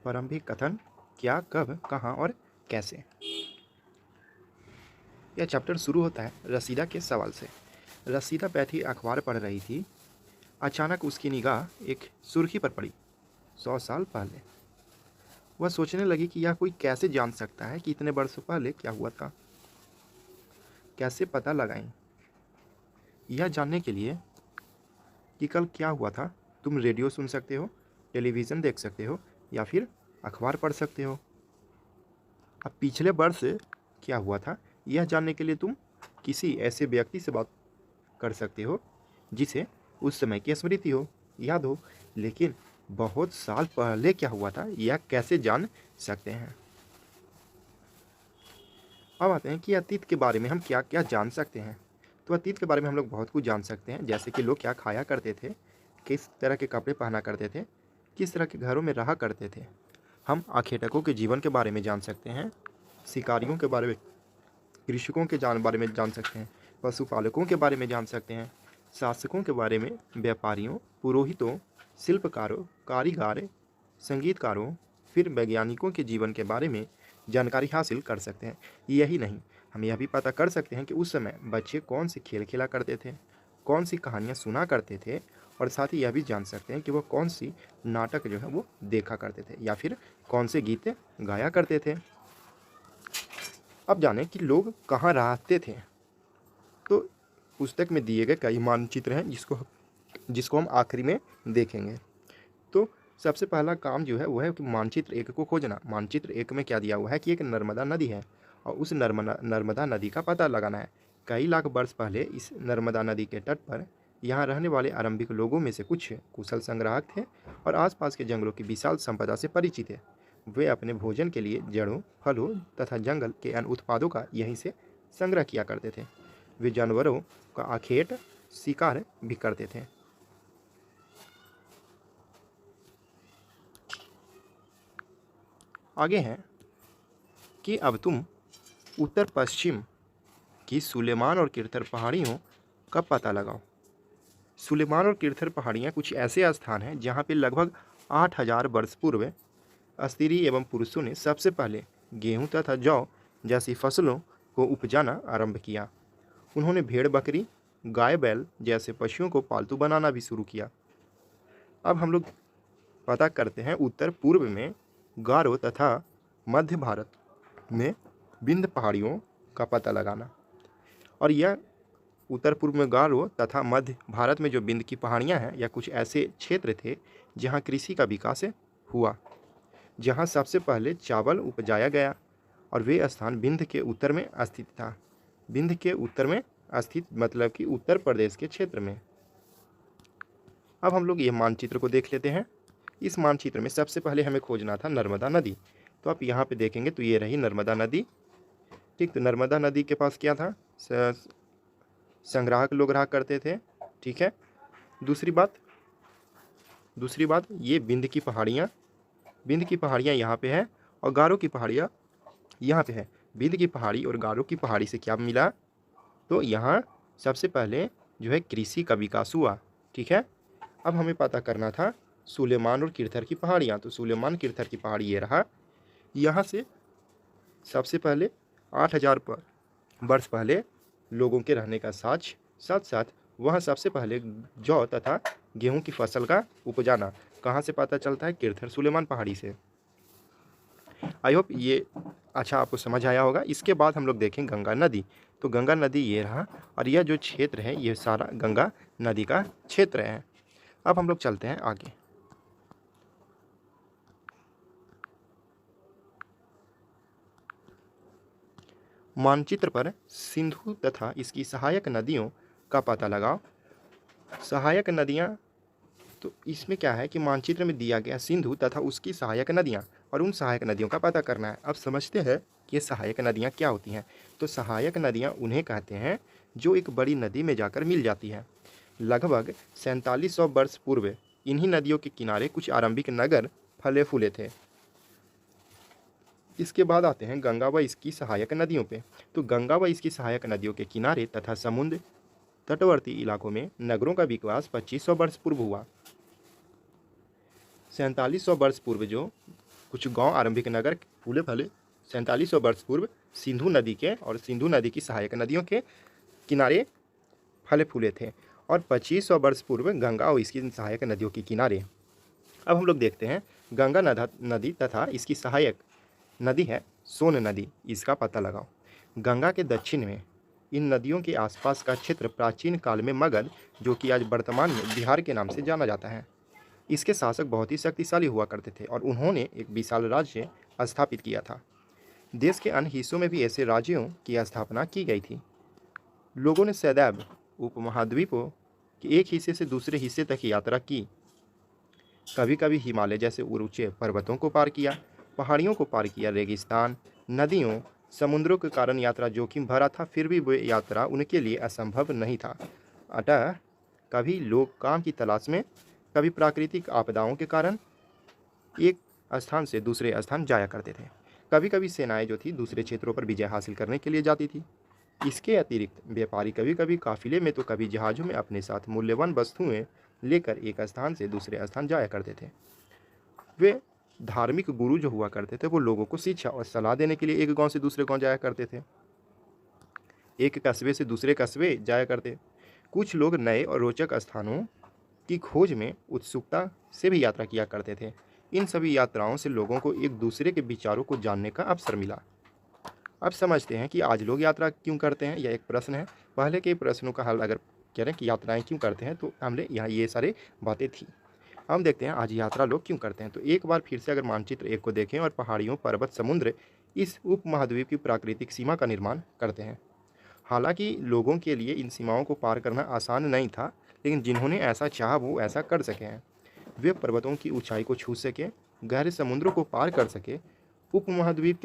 प्रारंभिक कथन क्या, कब, कहाँ और कैसे। यह चैप्टर शुरू होता है रसीदा के सवाल से। रसीदा बैठी अखबार पढ़ रही थी। अचानक उसकी निगाह एक सुर्खी पर पड़ी। 100 साल पहले। वह सोचने लगी कि यह कोई कैसे जान सकता है कि इतने वर्षों पहले क्या हुआ था। कैसे पता लगाएं। यह जानने के लिए कि कल क्या हुआ था, तुम रेडियो सुन सकते हो, टेलीविज़न देख सकते हो या फिर अखबार पढ़ सकते हो। अब पिछले वर्ष क्या हुआ था यह जानने के लिए तुम किसी ऐसे व्यक्ति से बात कर सकते हो जिसे उस समय की स्मृति हो, याद हो, लेकिन बहुत साल पहले क्या हुआ था यह कैसे जान सकते हैं। अब आते हैं कि अतीत के बारे में हम क्या क्या जान सकते हैं। तो अतीत के बारे में हम लोग बहुत कुछ जान सकते हैं, जैसे कि लोग क्या खाया करते थे, किस तरह के कपड़े पहना करते थे, किस तरह के घरों में रहा करते थे। हम आखेटकों के जीवन के बारे में जान सकते हैं, शिकारियों के बारे में, कृषकों के बारे में जान सकते हैं, पशुपालकों के बारे में जान सकते हैं, शासकों के बारे में, व्यापारियों, पुरोहितों, शिल्पकारों, कारीगर, संगीतकारों, फिर वैज्ञानिकों के जीवन के बारे में जानकारी हासिल कर सकते हैं। यही नहीं, हम यह भी पता कर सकते हैं कि उस समय बच्चे कौन से खेल खेला करते थे, कौन सी कहानियाँ सुना करते थे, और साथ ही यह भी जान सकते हैं कि वह कौन सी नाटक जो है वो देखा करते थे या फिर कौन से गीत गाया करते थे। अब जानें कि लोग कहाँ रहते थे। तो पुस्तक में दिए गए कई मानचित्र हैं जिसको हम आखिरी में देखेंगे। तो सबसे पहला काम जो है वो है कि मानचित्र एक को खोजना। मानचित्र एक में क्या दिया हुआ है कि एक नर्मदा नदी है और उस नर्मदा नदी का पता लगाना है। कई लाख वर्ष पहले इस नर्मदा नदी के तट पर यहाँ रहने वाले आरंभिक लोगों में से कुछ कुशल संग्राहक थे और आसपास के जंगलों की विशाल संपदा से परिचित थे। वे अपने भोजन के लिए जड़ों, फलों तथा जंगल के अन्य उत्पादों का यहीं से संग्रह किया करते थे। वे जानवरों का आखेट शिकार भी करते थे। आगे हैं कि अब तुम उत्तर पश्चिम की सुलेमान और किरथर पहाड़ियों का पता लगाओ। सुलेमान और किरथर पहाड़ियाँ कुछ ऐसे स्थान हैं जहाँ पे लगभग 8000 वर्ष पूर्व स्त्री एवं पुरुषों ने सबसे पहले गेहूं तथा जौ जैसी फसलों को उपजाना आरंभ किया। उन्होंने भेड़ बकरी, गाय बैल जैसे पशुओं को पालतू बनाना भी शुरू किया। अब हम लोग पता करते हैं उत्तर पूर्व में गारो तथा मध्य भारत में विंध्य पहाड़ियों का पता लगाना। और यह उत्तर पूर्व में गारो तथा मध्य भारत में जो विंध्य की पहाड़ियाँ हैं या कुछ ऐसे क्षेत्र थे जहाँ कृषि का विकास हुआ, जहाँ सबसे पहले चावल उपजाया गया, और वे स्थान विंध्य के उत्तर में स्थित था। विंध्य के उत्तर में स्थित मतलब कि उत्तर प्रदेश के क्षेत्र में। अब हम लोग ये मानचित्र को देख लेते हैं। इस मानचित्र में सबसे पहले हमें खोजना था नर्मदा नदी। तो आप यहाँ पे देखेंगे तो ये रही नर्मदा नदी। ठीक, तो नर्मदा नदी के पास क्या था, संग्राहक लोग रहा करते थे। ठीक है, दूसरी बात ये विंध्य की पहाड़ियाँ यहाँ पे है और गारो की पहाड़ियाँ यहाँ पे है। विंध्य की पहाड़ी और गारो की पहाड़ी से क्या मिला, तो यहाँ सबसे पहले जो है कृषि का विकास हुआ। ठीक है, अब हमें पता करना था सुलेमान और किरथर की पहाड़ियाँ। तो सुलेमान किरथर की पहाड़ी ये रहा। यहाँ से सबसे पहले 8000 वर्ष पहले लोगों के रहने का साथ साथ वहाँ सबसे पहले जौ तथा गेहूं की फसल का उपजाना कहाँ से पता चलता है, किरथर सुलेमान पहाड़ी से। आई होप ये अच्छा आपको समझ आया होगा। इसके बाद हम लोग देखें गंगा नदी। तो गंगा नदी ये रहा और यह जो क्षेत्र है ये सारा गंगा नदी का क्षेत्र है। अब हम लोग चलते हैं आगे। मानचित्र पर सिंधु तथा इसकी सहायक नदियों का पता लगाओ। सहायक नदियाँ, तो इसमें क्या है कि मानचित्र में दिया गया सिंधु तथा उसकी सहायक नदियाँ और उन सहायक नदियों का पता करना है। अब समझते हैं कि ये सहायक नदियाँ क्या होती हैं। तो सहायक नदियाँ उन्हें कहते हैं जो एक बड़ी नदी में जाकर मिल जाती है। लगभग 4700 वर्ष पूर्व इन्हीं नदियों के किनारे कुछ आरंभिक नगर फले फूले थे। इसके बाद आते हैं गंगा व इसकी सहायक नदियों पे। तो गंगा व इसकी सहायक नदियों के किनारे तथा समुद्र तटवर्ती इलाकों में नगरों का विकास 2500 वर्ष पूर्व हुआ। 4700 वर्ष पूर्व जो कुछ गांव आरंभिक नगर फूले फले 4700 वर्ष पूर्व सिंधु नदी के और सिंधु नदी की सहायक नदियों के किनारे फले फूले थे, और 2500 वर्ष पूर्व गंगा और इसकी सहायक नदियों के किनारे। अब हम लोग देखते हैं गंगा नदी तथा इसकी सहायक नदी है सोन नदी, इसका पता लगाओ। गंगा के दक्षिण में इन नदियों के आसपास का क्षेत्र प्राचीन काल में मगध, जो कि आज वर्तमान में बिहार के नाम से जाना जाता है, इसके शासक बहुत ही शक्तिशाली हुआ करते थे और उन्होंने एक विशाल राज्य स्थापित किया था। देश के अन्य हिस्सों में भी ऐसे राज्यों की स्थापना की गई थी। लोगों ने सदैव उपमहाद्वीपों के एक हिस्से से दूसरे हिस्से तक यात्रा की। कभी कभी हिमालय जैसे ऊंचे पर्वतों को पार किया, पहाड़ियों को पार किया, रेगिस्तान, नदियों, समुद्रों के कारण यात्रा जोखिम भरा था, फिर भी वह यात्रा उनके लिए असंभव नहीं था। अतः कभी लोग काम की तलाश में, कभी प्राकृतिक आपदाओं के कारण एक स्थान से दूसरे स्थान जाया करते थे। कभी कभी सेनाएं जो थी दूसरे क्षेत्रों पर विजय हासिल करने के लिए जाती थी। इसके अतिरिक्त व्यापारी कभी कभी काफिले में तो कभी जहाज़ों में अपने साथ मूल्यवान वस्तुएं लेकर एक स्थान से दूसरे स्थान जाया करते थे। वे धार्मिक गुरु जो हुआ करते थे वो लोगों को शिक्षा और सलाह देने के लिए एक गांव से दूसरे गांव जाया करते थे, एक कस्बे से दूसरे कस्बे जाया करते। कुछ लोग नए और रोचक स्थानों की खोज में उत्सुकता से भी यात्रा किया करते थे। इन सभी यात्राओं से लोगों को एक दूसरे के विचारों को जानने का अवसर मिला। अब समझते हैं कि आज लोग यात्रा क्यों करते हैं। यह एक प्रश्न है। पहले के प्रश्नों का हल अगर कह रहे हैं कि यात्राएं क्यों करते हैं, तो हमने यहाँ ये सारे बातें थी। हम देखते हैं आज यात्रा लोग क्यों करते हैं। तो एक बार फिर से अगर मानचित्र 1 को देखें, और पहाड़ियों, पर्वत, समुद्र इस उपमहाद्वीप की प्राकृतिक सीमा का निर्माण करते हैं। हालांकि लोगों के लिए इन सीमाओं को पार करना आसान नहीं था, लेकिन जिन्होंने ऐसा चाहा वो ऐसा कर सके हैं। वे पर्वतों की ऊंचाई को छू सके, गहरे समुद्रों को पार कर सके। उपमहाद्वीप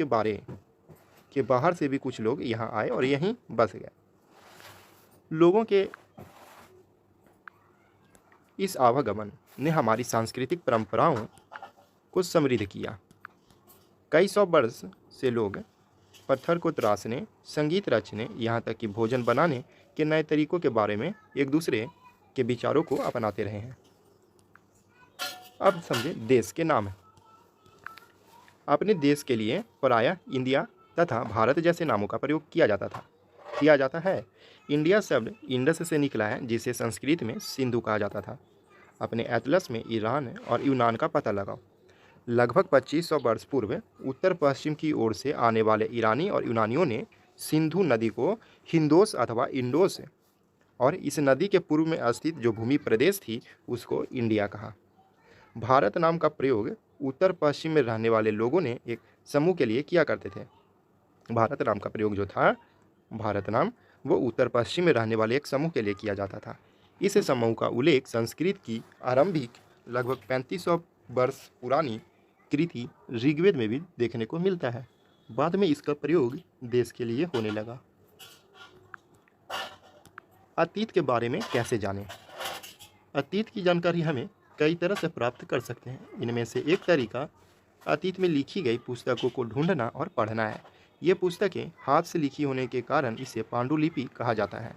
के बाहर से भी कुछ लोग यहाँ आए और यहीं बस गए। लोगों के इस आवागमन ने हमारी सांस्कृतिक परंपराओं को समृद्ध किया। कई सौ वर्ष से लोग पत्थर को तराशने, संगीत रचने, यहाँ तक कि भोजन बनाने के नए तरीकों के बारे में एक दूसरे के विचारों को अपनाते रहे हैं। अब समझे देश के नाम। अपने देश के लिए प्रायः इंडिया तथा भारत जैसे नामों का प्रयोग किया जाता है। इंडिया शब्द इंडस से निकला है, जिसे संस्कृत में सिंधु कहा जाता था। अपने एटलस में ईरान और यूनान का पता लगाओ। लगभग 2500 वर्ष पूर्व उत्तर पश्चिम की ओर से आने वाले ईरानी और यूनानियों ने सिंधु नदी को हिंदोस अथवा इंडोस, और इस नदी के पूर्व में स्थित जो भूमि प्रदेश थी उसको इंडिया कहा। भारत नाम का प्रयोग उत्तर पश्चिम में रहने वाले लोगों ने एक समूह के लिए किया करते थे। भारत नाम का प्रयोग जो था, भारत नाम, वो उत्तर पश्चिम में रहने वाले एक समूह के लिए किया जाता था। इस समूह का उल्लेख संस्कृत की आरंभिक लगभग 3500 वर्ष पुरानी कृति ऋग्वेद में भी देखने को मिलता है। बाद में इसका प्रयोग देश के लिए होने लगा। अतीत के बारे में कैसे जानें? अतीत की जानकारी हमें कई तरह से प्राप्त कर सकते हैं। इनमें से एक तरीका अतीत में लिखी गई पुस्तकों को ढूंढना और पढ़ना है। ये पुस्तकें हाथ से लिखी होने के कारण इसे पांडुलिपि कहा जाता है।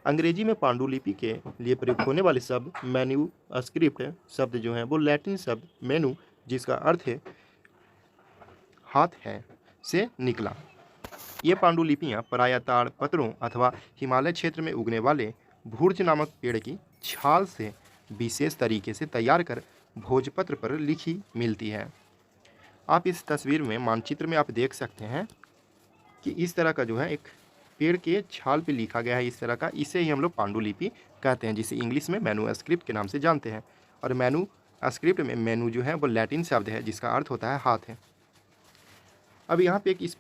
अंग्रेजी में पांडुलिपि के लिए प्रयुक्त होने वाले शब्द मैन्यूस्क्रिप्ट शब्द जो है वो लैटिन शब्द मेनू, जिसका अर्थ है हाथ है, से निकला। ये पांडुलिपियाँ प्रायः ताड़ पत्रों अथवा हिमालय क्षेत्र में उगने वाले भूर्ज नामक पेड़ की छाल से विशेष तरीके से तैयार कर भोजपत्र पर लिखी मिलती है। आप इस तस्वीर में, मानचित्र में आप देख सकते हैं कि इस तरह का जो है एक पेड़ के छाल पे लिखा गया है इस तरह का। इसे ही हम लोग पांडुलिपि कहते हैं, जिसे इंग्लिश में मैन्यूस्क्रिप्ट के नाम से जानते हैं। और मैन्यूस्क्रिप्ट में मैनू जो है वो लैटिन शब्द है, जिसका अर्थ होता है हाथ है। अब यहाँ पे एक इस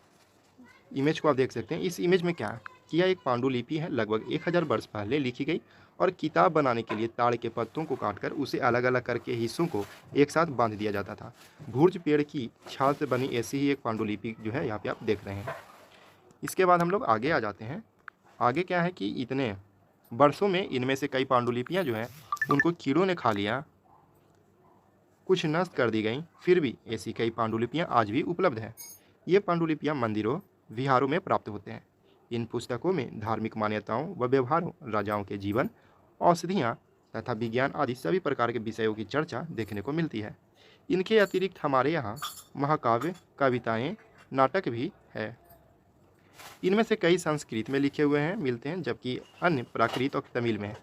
इमेज को आप देख सकते हैं। इस इमेज में क्या है कि यह एक पांडुलिपि है, लगभग 1000 वर्ष पहले लिखी गई, और किताब बनाने के लिए ताड़ के पत्तों को काटकर उसे अलग अलग करके हिस्सों को एक साथ बांध दिया जाता था। भूर्ज पेड़ की छाल से बनी ऐसी ही एक पांडुलिपि जो है यहाँ पे आप देख रहे हैं। इसके बाद हम लोग आगे आ जाते हैं। आगे क्या है कि इतने वर्षों में इनमें से कई पांडुलिपियाँ जो हैं उनको कीड़ों ने खा लिया, कुछ नष्ट कर दी गई, फिर भी ऐसी कई पांडुलिपियाँ आज भी उपलब्ध हैं। ये पांडुलिपियाँ मंदिरों, विहारों में प्राप्त होते हैं। इन पुस्तकों में धार्मिक मान्यताओं व व्यवहारों, राजाओं के जीवन, औषधियाँ तथा विज्ञान आदि सभी प्रकार के विषयों की चर्चा देखने को मिलती है। इनके अतिरिक्त हमारे यहाँ महाकाव्य, कविताएं, नाटक भी है। इनमें से कई संस्कृत में लिखे हुए हैं मिलते हैं, जबकि अन्य प्राकृत और तमिल में है।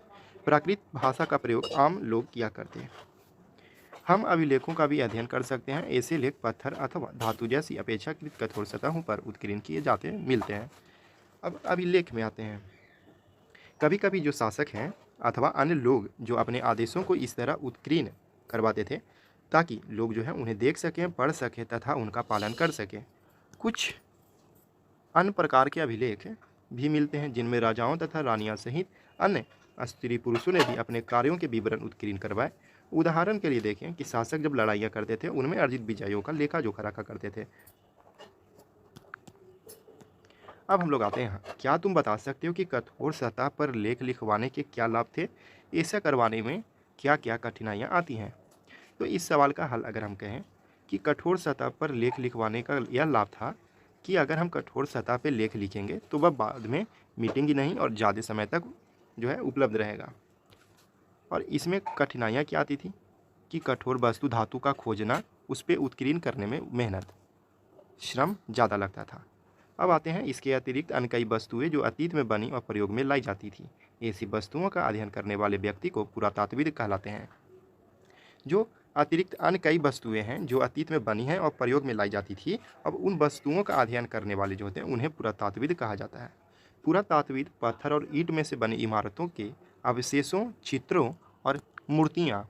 प्राकृत भाषा का प्रयोग आम लोग किया करते हैं। हम अभिलेखों का भी अध्ययन कर सकते हैं। ऐसे लेख पत्थर अथवा धातु जैसी अपेक्षाकृत कठोर सतहों पर उत्कीर्ण किए जाते मिलते हैं। अब अभिलेख में आते हैं। कभी कभी जो शासक हैं अथवा अन्य लोग जो अपने आदेशों को इस तरह उत्कीर्ण करवाते थे ताकि लोग जो है उन्हें देख सकें, पढ़ सकें तथा उनका पालन कर सकें। कुछ अन्य प्रकार के अभिलेख भी मिलते हैं जिनमें राजाओं तथा रानियां सहित अन्य स्त्री पुरुषों ने भी अपने कार्यों के विवरण उत्कीर्ण करवाए। उदाहरण के लिए देखें कि शासक जब लड़ाइयाँ करते थे उनमें अर्जित विजयों का लेखा जोखा रखा करते थे। अब हम लोग आते हैं, क्या तुम बता सकते हो कि कठोर सतह पर लेख लिखवाने के क्या लाभ थे? ऐसा करवाने में क्या क्या कठिनाइयाँ आती हैं? तो इस सवाल का हल अगर हम कहें कि कठोर सतह पर लेख लिखवाने का यह लाभ था कि अगर हम कठोर सतह पर लेख लिखेंगे तो वह बाद में मीटिंग ही नहीं और ज़्यादा समय तक जो है उपलब्ध रहेगा। और इसमें कठिनाइयाँ क्या आती थी कि कठोर वस्तु धातु का खोजना, उस पर उत्कीर्ण करने में मेहनत, श्रम ज़्यादा लगता था। अब आते हैं, इसके अतिरिक्त अन्य कई वस्तुएं जो अतीत में बनी और प्रयोग में लाई जाती थी। ऐसी वस्तुओं का अध्ययन करने वाले व्यक्ति को पुरातात्विद कहलाते हैं। जो अतिरिक्त अन्य कई वस्तुएं हैं जो अतीत में बनी हैं और प्रयोग में लाई जाती थी, अब उन वस्तुओं का अध्ययन करने वाले जो होते हैं उन्हें पुरातात्विद कहा जाता है। पुरातात्विद पत्थर और ईंट में से बनी इमारतों के अवशेषों, चित्रों और मूर्तियाँ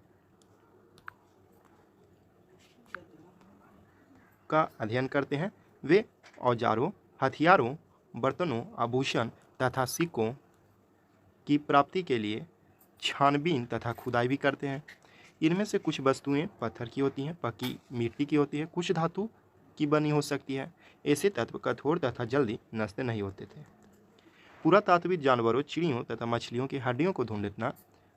का अध्ययन करते हैं। वे औजारों, हथियारों, बर्तनों, आभूषण तथा सिक्कों की प्राप्ति के लिए छानबीन तथा खुदाई भी करते हैं। इनमें से कुछ वस्तुएं पत्थर की होती हैं, पक्की मिट्टी की होती है, कुछ धातु की बनी हो सकती है। ऐसे तत्व कठोर तथा जल्दी नष्ट नहीं होते थे। पुरातात्विक जानवरों, चिड़ियों तथा मछलियों की हड्डियों को ढूंढना,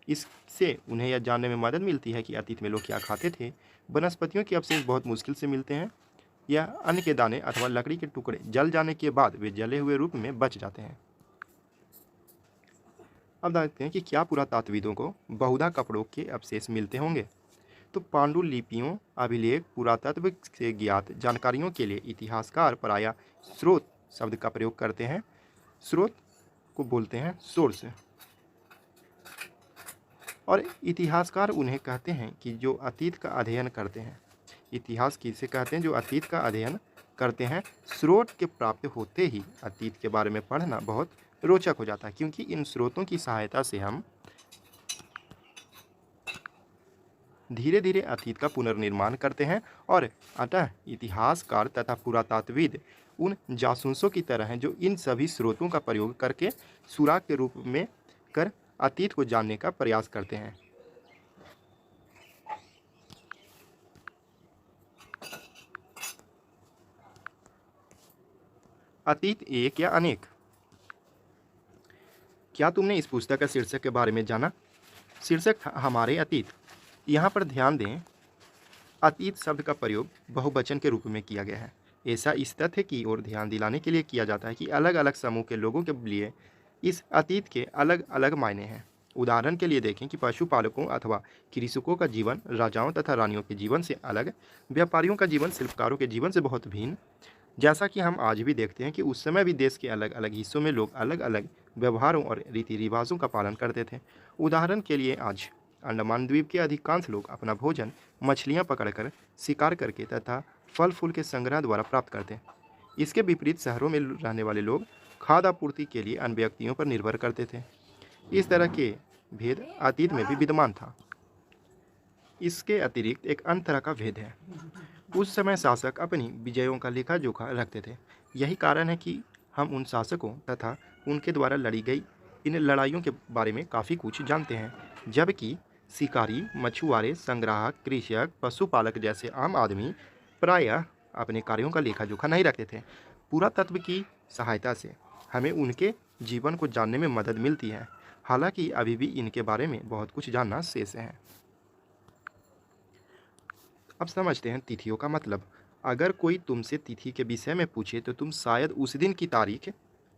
इससे उन्हें यह जानने में मदद मिलती है कि अतीत में लोग क्या खाते थे। वनस्पतियों के अवशेष बहुत मुश्किल से मिलते हैं। यह अन्न के दाने अथवा लकड़ी के टुकड़े जल जाने के बाद वे जले हुए रूप में बच जाते हैं। अब देखते हैं कि क्या पुरातात्विदों को बहुधा कपड़ों के अवशेष मिलते होंगे। तो पांडुलिपियों, अभिलेख, पुरातत्व से ज्ञात जानकारियों के लिए इतिहासकार प्रायः स्रोत शब्द का प्रयोग करते हैं। स्रोत को बोलते हैं सोर्स। और इतिहासकार उन्हें कहते हैं कि जो अतीत का अध्ययन करते हैं। इतिहास किसे कहते हैं? जो अतीत का अध्ययन करते हैं। स्रोत के प्राप्त होते ही अतीत के बारे में पढ़ना बहुत रोचक हो जाता है, क्योंकि इन स्रोतों की सहायता से हम धीरे धीरे अतीत का पुनर्निर्माण करते हैं। और अतः इतिहासकार तथा पुरातात्विद उन जासूसों की तरह हैं जो इन सभी स्रोतों का प्रयोग करके सुराग के रूप में कर अतीत को जानने का प्रयास करते हैं। अतीत एक या अनेक? क्या तुमने इस पुस्तक का शीर्षक के बारे में जाना? शीर्षक था हमारे अतीत। यहाँ पर ध्यान दें, अतीत शब्द का प्रयोग बहुवचन के रूप में किया गया है। ऐसा इस तथ्य की ओर ध्यान दिलाने के लिए किया जाता है कि अलग अलग समूह के लोगों के लिए इस अतीत के अलग अलग मायने हैं। उदाहरण के लिए देखें कि पशुपालकों अथवा कृषकों का जीवन राजाओं तथा रानियों के जीवन से अलग, व्यापारियों का जीवन शिल्पकारों के जीवन से बहुत भिन्न। जैसा कि हम आज भी देखते हैं कि उस समय भी देश के अलग अलग हिस्सों में लोग अलग अलग व्यवहारों और रीति रिवाजों का पालन करते थे। उदाहरण के लिए आज अंडमान द्वीप के अधिकांश लोग अपना भोजन मछलियां पकड़कर, शिकार करके तथा फल फूल के संग्रह द्वारा प्राप्त करते हैं। इसके विपरीत शहरों में रहने वाले लोग खाद्य आपूर्ति के लिए अन्य व्यक्तियों पर निर्भर करते थे। इस तरह के भेद अतीत में भी विद्यमान था। इसके अतिरिक्त एक अन्य तरह का भेद है। उस समय शासक अपनी विजयों का लेखा जोखा रखते थे। यही कारण है कि हम उन शासकों तथा उनके द्वारा लड़ी गई इन लड़ाइयों के बारे में काफ़ी कुछ जानते हैं, जबकि शिकारी, मछुआरे, संग्राहक, कृषक, पशुपालक जैसे आम आदमी प्रायः अपने कार्यों का लेखा जोखा नहीं रखते थे। पुरातत्व की सहायता से हमें उनके जीवन को जानने में मदद मिलती है, हालांकि अभी भी इनके बारे में बहुत कुछ जानना शेष है। अब समझते हैं तिथियों का मतलब। अगर कोई तुमसे तिथि के विषय में पूछे तो तुम शायद उस दिन की तारीख,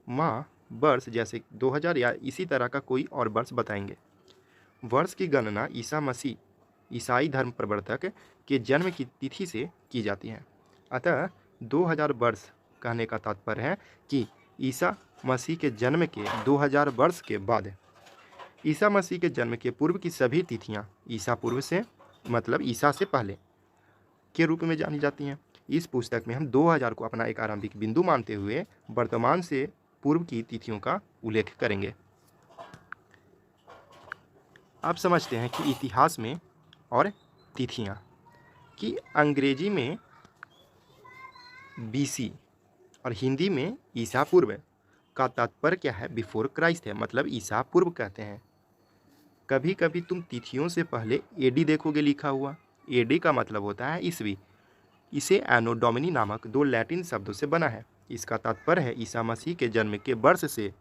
माह, वर्ष जैसे 2000 या इसी तरह का कोई और वर्ष बताएंगे। वर्ष की गणना ईसा मसीह ईसाई धर्म प्रवर्तक के जन्म की तिथि से की जाती है। अतः 2000 वर्ष कहने का तात्पर्य है कि ईसा मसीह के जन्म के 2000 वर्ष के बाद ईसा मसीह के जन्म के पूर्व की सभी तिथियां ईसा पूर्व से मतलब ईसा से पहले के रूप में जानी जाती हैं। इस पुस्तक में हम 2000 को अपना एक आरंभिक बिंदु मानते हुए वर्तमान से पूर्व की तिथियों का उल्लेख करेंगे। आप समझते हैं कि इतिहास में और तिथियां कि अंग्रेजी में बीसी और हिंदी में ईसा पूर्व का तात्पर्य क्या है, बिफोर क्राइस्ट है, मतलब ईसा पूर्व कहते हैं। कभी कभी तुम तिथियों से पहले एडी देखोगे लिखा हुआ। एडी का मतलब होता है ईस्वी। इसे एनो डोमिनी नामक 2 लैटिन शब्दों से बना है। इसका तात्पर्य है ईसा मसीह के जन्म के वर्ष से।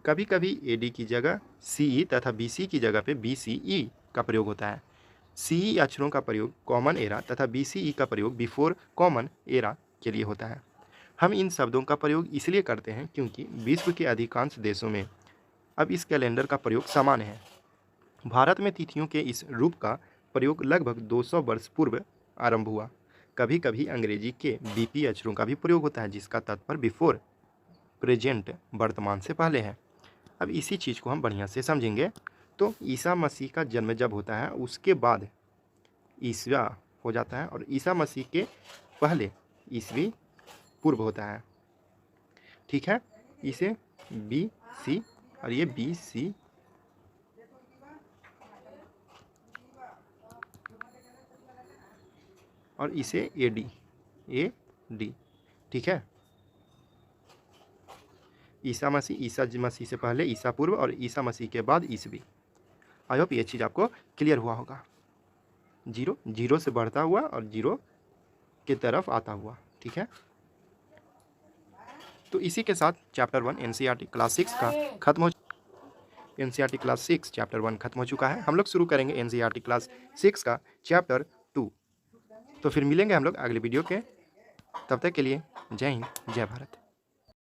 कभी कभी एडी की जगह सीई तथा बीसी की जगह पे बीसीई का प्रयोग होता है। सीई अक्षरों का प्रयोग कॉमन एरा तथा बीसीई का प्रयोग बिफोर कॉमन एरा के लिए होता है। हम इन शब्दों का प्रयोग इसलिए करते हैं क्योंकि विश्व के अधिकांश देशों में अब इस कैलेंडर का प्रयोग सामान्य है। भारत में तिथियों के इस रूप का प्रयोग लगभग 200 वर्ष पूर्व आरंभ हुआ। कभी कभी अंग्रेजी के बीपी अक्षरों का भी प्रयोग होता है जिसका तात्पर्य बिफोर प्रेजेंट वर्तमान से पहले है। अब इसी चीज़ को हम बढ़िया से समझेंगे। तो ईसा मसीह का जन्म जब होता है उसके बाद ईसा हो जाता है और ईसा मसीह के पहले ईसवी पूर्व होता है। ठीक है, इसे बी सी और ये बी सी और इसे ए डी। ठीक है, ईसा मसीह से पहले ईसा पूर्व और ईसा मसीह के बाद ईसवी। आई होप ये चीज़ आपको क्लियर हुआ होगा। जीरो से बढ़ता हुआ और जीरो के तरफ आता हुआ। ठीक है, तो इसी के साथ चैप्टर 1 एनसीईआरटी क्लास 6 का खत्म हो एनसीईआरटी क्लास 6 चैप्टर 1 खत्म हो चुका है। हम लोग शुरू करेंगे एनसीईआरटी क्लास 6 का चैप्टर 2। तो फिर मिलेंगे हम लोग अगले वीडियो के। तब तक के लिए जय हिंद, जय भारत।